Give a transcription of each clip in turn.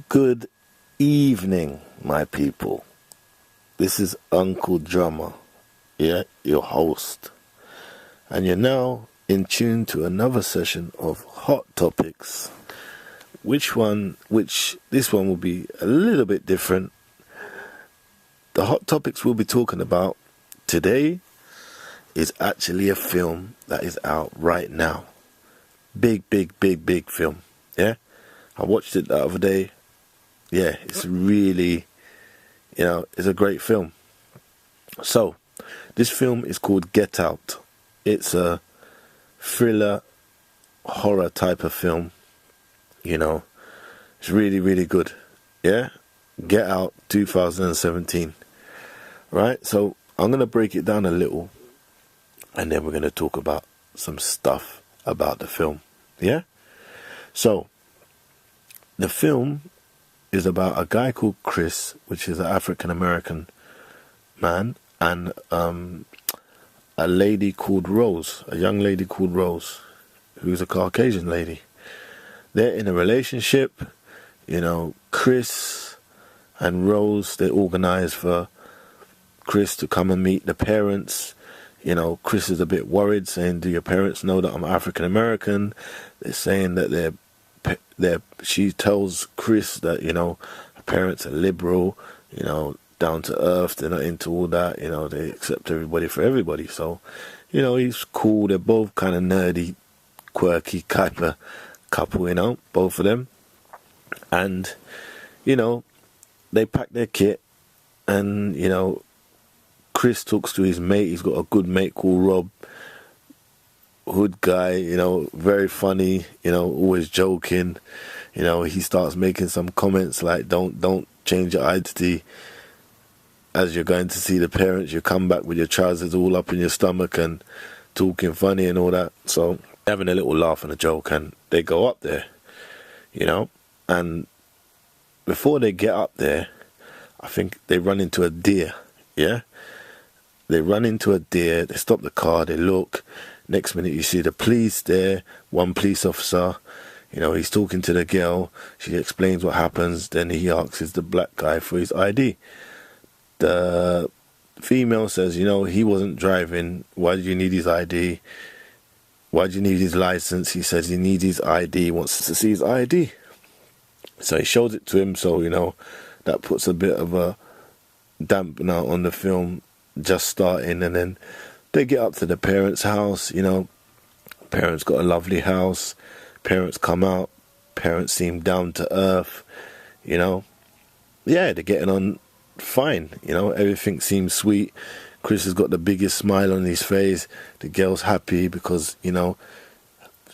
Good evening, my people. This is Uncle Drummer, your host. And you're now in tune to another session of Hot Topics. This one will be a little bit different. The Hot Topics we'll be talking about today is actually a film that is out right now. Big film, yeah? I watched it the other day. Yeah, it's really, it's a great film. So, this film is called Get Out. It's a thriller, horror type of film. It's really good. Yeah? Get Out 2017. Right? So, I'm going to break it down a little. And then we're going to talk about some stuff about the film. Yeah? So, the film is about a guy called Chris, which is an African-American man, and a lady called Rose, a young lady called Rose, who's a Caucasian lady. They're in a relationship. Chris and Rose, they organize for Chris to come and meet the parents. Chris is a bit worried, saying, do your parents know that I'm African-American? They're saying that she tells Chris that, her parents are liberal, down to earth, they're not into all that, they accept everybody for everybody. So, he's cool. They're both kind of nerdy, quirky type of couple, both of them. And, they pack their kit and, Chris talks to his mate. He's got a good mate called Rob. Hood guy, very funny, always joking. He starts making some comments like, don't change your identity as you're going to see the parents. You come back with your trousers all up in your stomach and talking funny and all that. So having a little laugh and a joke, and they go up there, and before they get up there, I think they run into a deer. Yeah, they run into a deer. They stop the car. They look. Next minute you see the police there, one police officer, he's talking to the girl, she explains what happens, then he asks the black guy for his ID. The female says, he wasn't driving, why did you need his ID? Why do you need his license? He says he needs his ID, he wants to see his ID. So he shows it to him, so, that puts a bit of a dampener on the film just starting, and then they get up to the parents' house, parents got a lovely house, parents come out, parents seem down to earth, yeah, they're getting on fine, everything seems sweet. Chris has got the biggest smile on his face, the girl's happy because,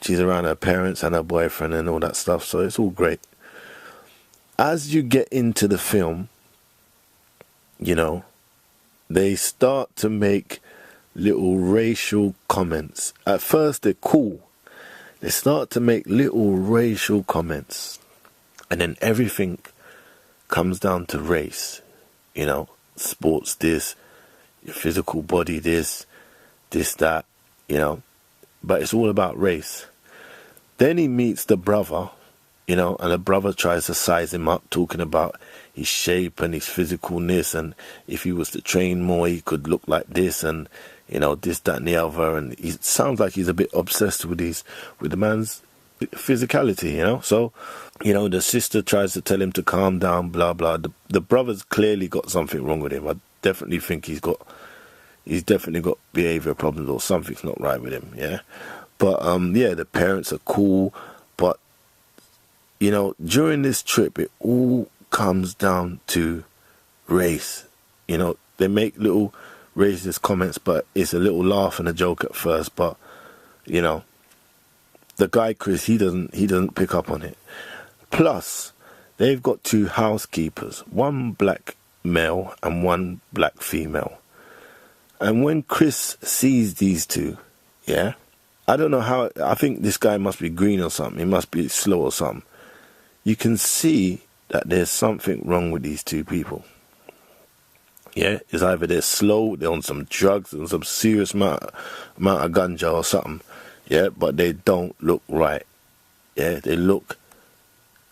she's around her parents and her boyfriend and all that stuff, so it's all great. As you get into the film, they start to make little racial comments. At first they're cool. They start to make little racial comments. And then everything comes down to race. Sports this, your physical body this, that, But it's all about race. Then he meets the brother, and the brother tries to size him up, talking about his shape and his physicalness, and if he was to train more, he could look like this, and this, that, and the other. And he sounds like he's a bit obsessed with the man's physicality, So, the sister tries to tell him to calm down, blah blah. The brother's clearly got something wrong with him. I definitely think he's definitely got behavior problems, or something's not right with him. Yeah, but the parents are cool, but during this trip, it all comes down to race. They make little racist comments, but it's a little laugh and a joke at first. But the guy Chris, he doesn't pick up on it. Plus, they've got two housekeepers, one black male and one black female. And when Chris sees these two, yeah, I don't know how. I think this guy must be green or something. He must be slow or something. You can see that there's something wrong with these two people. Yeah, it's either they're slow, they're on some drugs, and some serious amount of ganja or something. Yeah, but they don't look right. Yeah, they look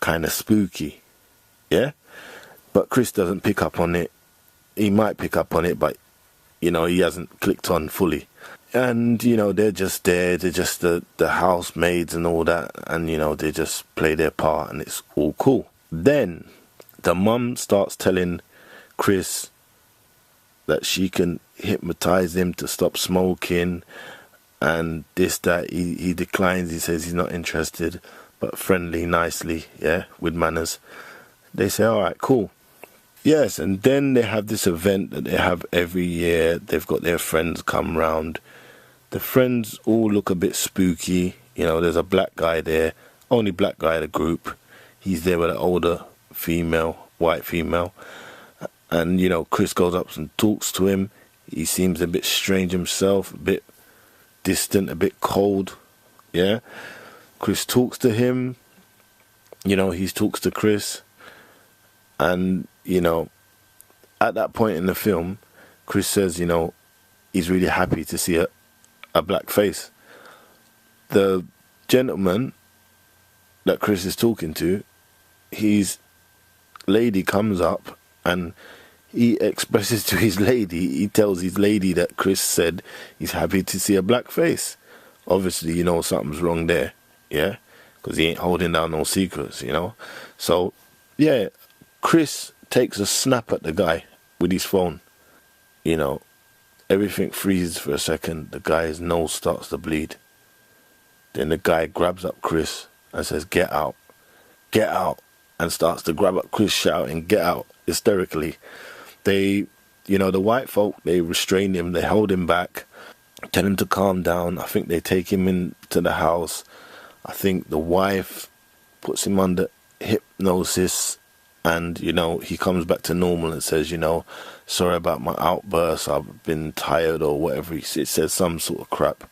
kind of spooky. yeah? But Chris doesn't pick up on it. He might pick up on it, but, he hasn't clicked on fully. And, they're just there. They're just the housemaids and all that. And, they just play their part and it's all cool. Then the mum starts telling Chris that she can hypnotize him to stop smoking and this, that. He declines. He says he's not interested, but friendly, nicely, yeah, with manners. They say, all right, cool. Yes, and then they have this event that they have every year. They've got their friends come round. The friends all look a bit spooky. There's a black guy there, only black guy in the group. He's there with an older female, white female. And, Chris goes up and talks to him. He seems a bit strange himself, a bit distant, a bit cold. Yeah. Chris talks to him. He talks to Chris. And, at that point in the film, Chris says, he's really happy to see a black face. The gentleman that Chris is talking to, his lady comes up and he expresses to his lady, he tells his lady that Chris said he's happy to see a black face. Obviously, something's wrong there, yeah? Because he ain't holding down no secrets, So, yeah, Chris takes a snap at the guy with his phone. Everything freezes for a second. The guy's nose starts to bleed. Then the guy grabs up Chris and says, get out, and starts to grab up Chris, shouting, get out, hysterically. They, the white folk, they restrain him, they hold him back, tell him to calm down. I think they take him into the house. I think the wife puts him under hypnosis. And, he comes back to normal and says, sorry about my outburst. I've been tired or whatever. It says some sort of crap.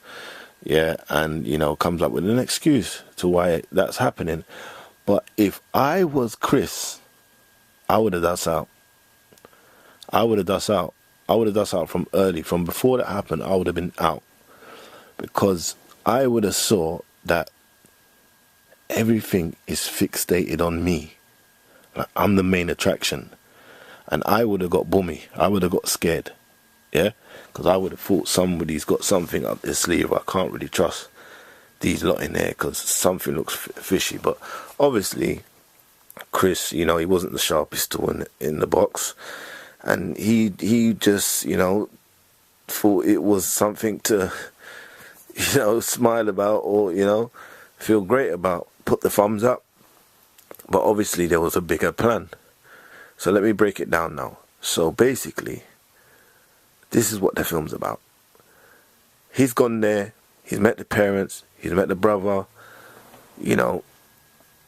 Yeah. And, comes up with an excuse to why that's happening. But if I was Chris, I would have dust out. I would have dust out from early. From before that happened, I would have been out. Because I would have saw that everything is fixated on me. Like, I'm the main attraction. And I would have got bummy. I would have got scared. Yeah? Because I would have thought somebody's got something up their sleeve. I can't really trust these lot in there because something looks fishy. But obviously, Chris, he wasn't the sharpest tool in the box. And he just, thought it was something to, smile about or, feel great about. Put the thumbs up. But obviously there was a bigger plan. So let me break it down now. So basically, this is what the film's about. He's gone there, he's met the parents, he's met the brother.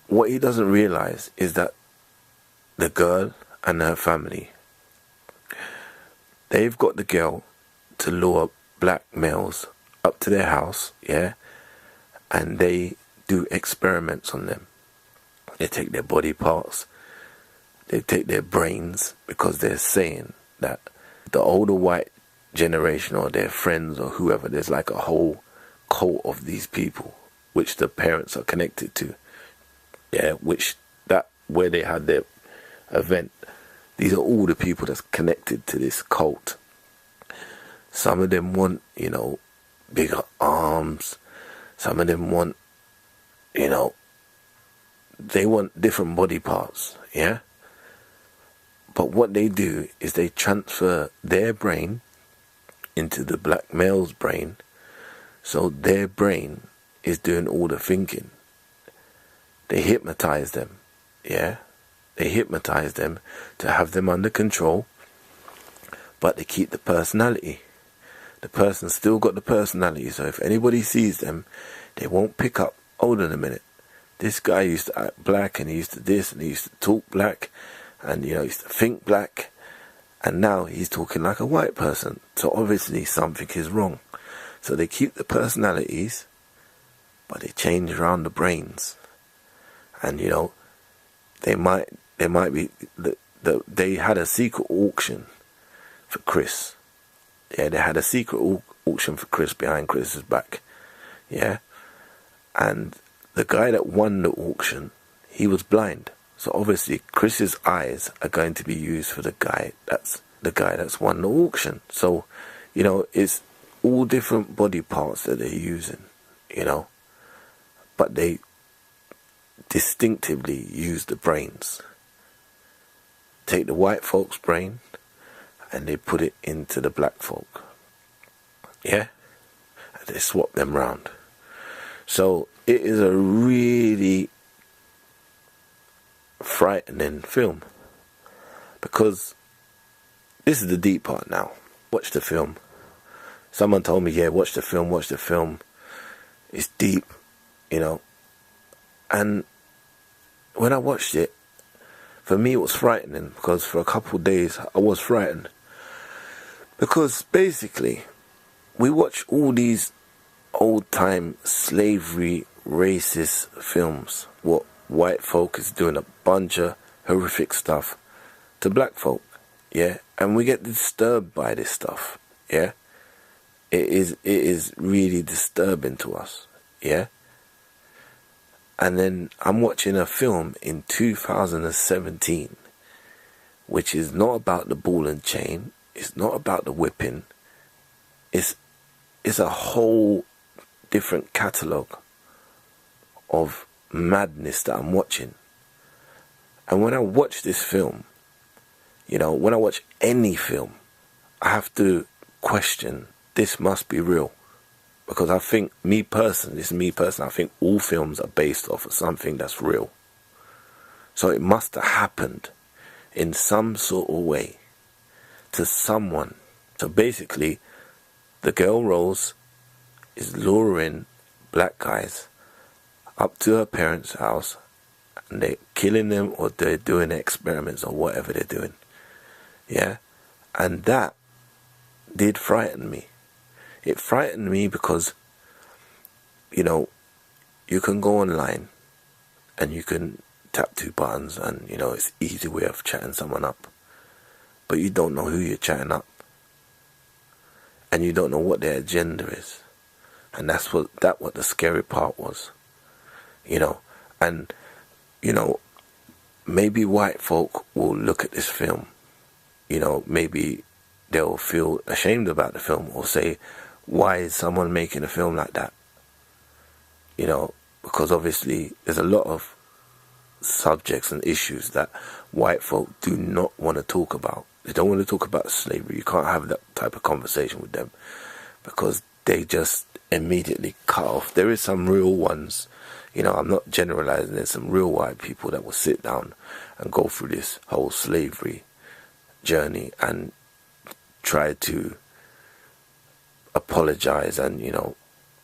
What he doesn't realize is that the girl and her family, they've got the girl to lure black males up to their house, yeah? And they do experiments on them. They take their body parts, they take their brains, because they're saying that the older white generation or their friends or whoever, there's like a whole cult of these people which the parents are connected to. Yeah, where they had their event. These are all the people that's connected to this cult. Some of them want, bigger arms. Some of them want, they want different body parts, yeah? But what they do is they transfer their brain into the black male's brain, so their brain is doing all the thinking. They hypnotize them, yeah? They hypnotize them to have them under control, but they keep the personality. The person's still got the personality, so if anybody sees them, they won't pick up, hold on a minute. This guy used to act black, and he used to this, and he used to talk black, and he used to think black, and now he's talking like a white person. So obviously something is wrong. So they keep the personalities, but they change around the brains. And they might be they had a secret auction for Chris. Yeah, they had a secret auction for Chris behind Chris's back. Yeah, and the guy that won the auction, he was blind. So obviously Chris's eyes are going to be used for the guy that's won the auction. So, it's all different body parts that they're using, but they distinctively use the brains. Take the white folks' brain and they put it into the black folk. Yeah? And they swap them round. So it is a really frightening film, because this is the deep part now. Watch the film. Someone told me, yeah, watch the film. It's deep, and when I watched it, for me it was frightening, because for a couple of days I was frightened, because basically we watch all these old time slavery racist films, what white folk is doing a bunch of horrific stuff to black folk, yeah, and we get disturbed by this stuff, yeah. It is really disturbing to us, yeah. And then I'm watching a film in 2017, which is not about the ball and chain, it's not about the whipping, it's a whole different catalogue of madness that I'm watching. And when I watch this film, when I watch any film, I have to question, this must be real. Because I think, me personally, I think all films are based off of something that's real. So it must have happened in some sort of way to someone. So basically, the girl Rose is luring black guys up to her parents' house, and they're killing them, or they're doing experiments, or whatever they're doing. Yeah? And that did frighten me. It frightened me because, you can go online and you can tap two buttons and, it's an easy way of chatting someone up. But you don't know who you're chatting up. And you don't know what their agenda is. And that's what the scary part was. And, maybe white folk will look at this film. Maybe they'll feel ashamed about the film, or say, why is someone making a film like that? Because obviously there's a lot of subjects and issues that white folk do not want to talk about. They don't want to talk about slavery. You can't have that type of conversation with them, because they just immediately cut off. There is some real ones, I'm not generalizing, there's some real white people that will sit down and go through this whole slavery journey and try to apologize and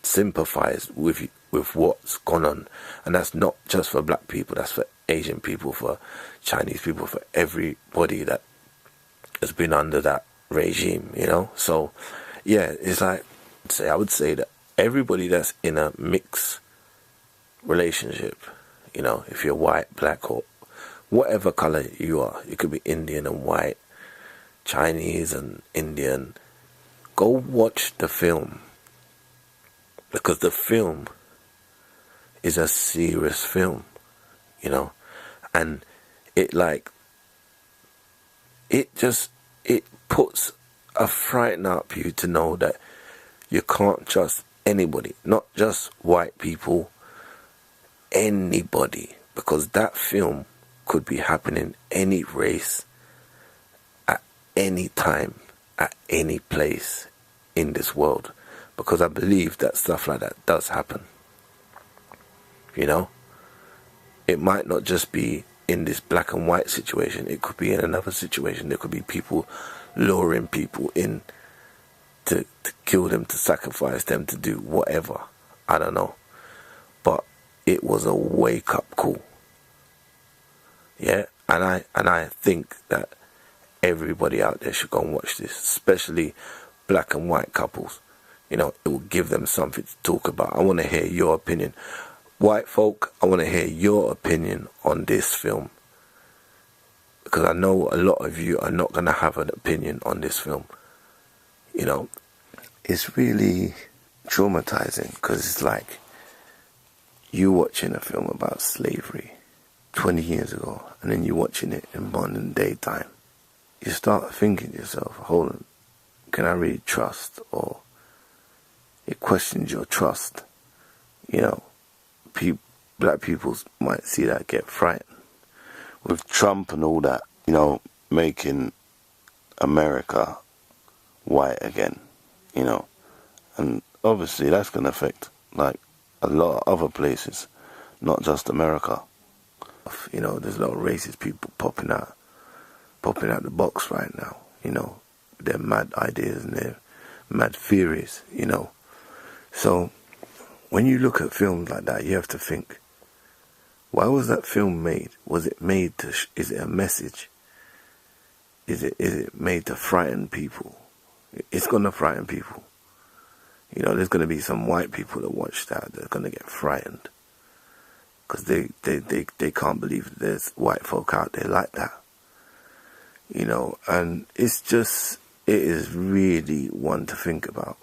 sympathize with what's gone on. And that's not just for black people, that's for Asian people, for Chinese people, for everybody that has been under that regime, So yeah, it's like, I would say that everybody that's in a mixed relationship, if you're white, black, or whatever color you are, you could be Indian and white, Chinese and Indian, go watch the film, because the film is a serious film, and it puts a frighten up you to know that you can't trust anybody, not just white people, anybody, because that film could be happening any race, at any time, at any place in this world, because I believe that stuff like that does happen. It might not just be in this black and white situation, it could be in another situation. There could be people luring people in to kill them, to sacrifice them, to do whatever. I don't know. But it was a wake-up call. Yeah? And I think that everybody out there should go and watch this, especially black and white couples. It will give them something to talk about. I want to hear your opinion. White folk, I want to hear your opinion on this film, because I know a lot of you are not going to have an opinion on this film. It's really traumatizing, because it's like you watching a film about slavery, 20 years ago, and then you're watching it in modern day time, you start thinking to yourself, hold on, can I really trust? Or it questions your trust. You know, black people might see that, get frightened. With Trump and all that, you know, making America white again, you know, and obviously that's going to affect like a lot of other places, not just America. You know, there's a lot of racist people popping out the box right now, you know, their mad ideas and their mad theories, you know. So when you look at films like that, you have to think, why was that film made? Was it made to, is it a message? Is it made to frighten people? It's going to frighten people. You know, there's going to be some white people that watch that, they're going to get frightened. Because they can't believe that there's white folk out there like that. You know, and it is really one to think about.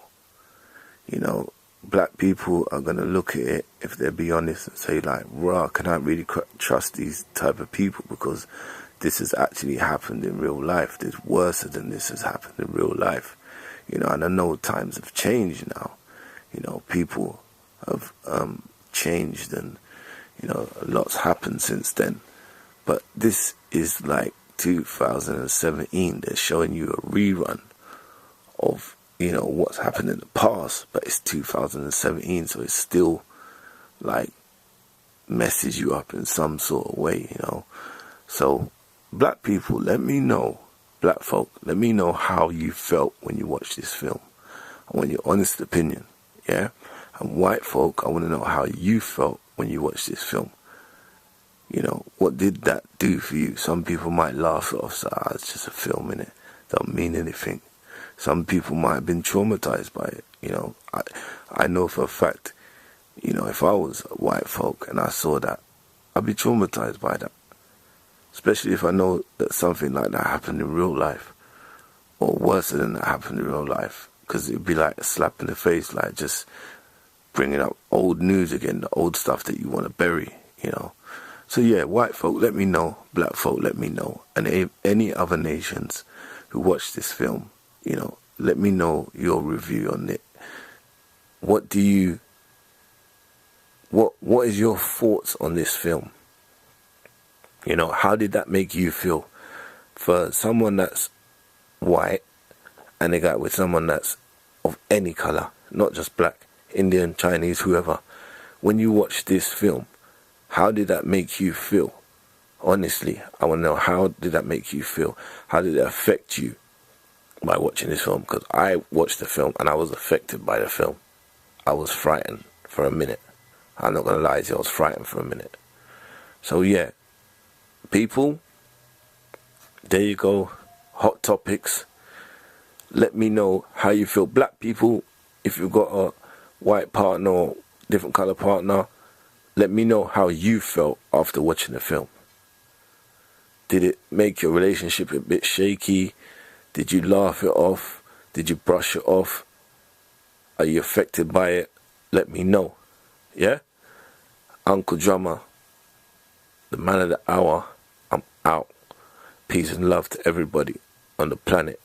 You know, black people are going to look at it, if they'll be honest, and say like, rah, can I really trust these type of people? Because this has actually happened in real life. There's worse than this has happened in real life. You know, and I know times have changed now. You know, people have changed, and, you know, a lot's happened since then. But this is like 2017. They're showing you a rerun of, you know, what's happened in the past, but it's 2017, so it's still like messes you up in some sort of way, you know. So black people, let me know, black folk, let me know how you felt when you watched this film. I want your honest opinion, yeah? And white folk, I want to know how you felt when you watched this film. You know, what did that do for you? Some people might laugh it off, so it's just a film, innit? Don't mean anything. Some people might have been traumatized by it, you know. I know for a fact, you know, if I was white folk and I saw that, I'd be traumatized by that. Especially if I know that something like that happened in real life, or worse than that happened in real life. Because it'd be like a slap in the face, like just bringing up old news again, the old stuff that you want to bury, you know. So yeah, white folk, let me know. Black folk, let me know. And any other nations who watch this film, you know, let me know your review on it. What is your thoughts on this film? You know, how did that make you feel? For someone that's white and they got with someone that's of any color, not just black, Indian, Chinese, whoever. When you watch this film, how did that make you feel? Honestly, I want to know, how did that make you feel? How did it affect you by watching this film? Because I watched the film and I was affected by the film. I was frightened for a minute. I'm not going to lie to you, I was frightened for a minute. So yeah, people, there you go. Hot topics. Let me know how you feel. Black people, if you've got a white partner or different color partner, let me know how you felt after watching the film. Did it make your relationship a bit shaky? Did you laugh it off? Did you brush it off? Are you affected by it? Let me know. Yeah? Uncle Drummer, the man of the hour, I'm out. Peace and love to everybody on the planet.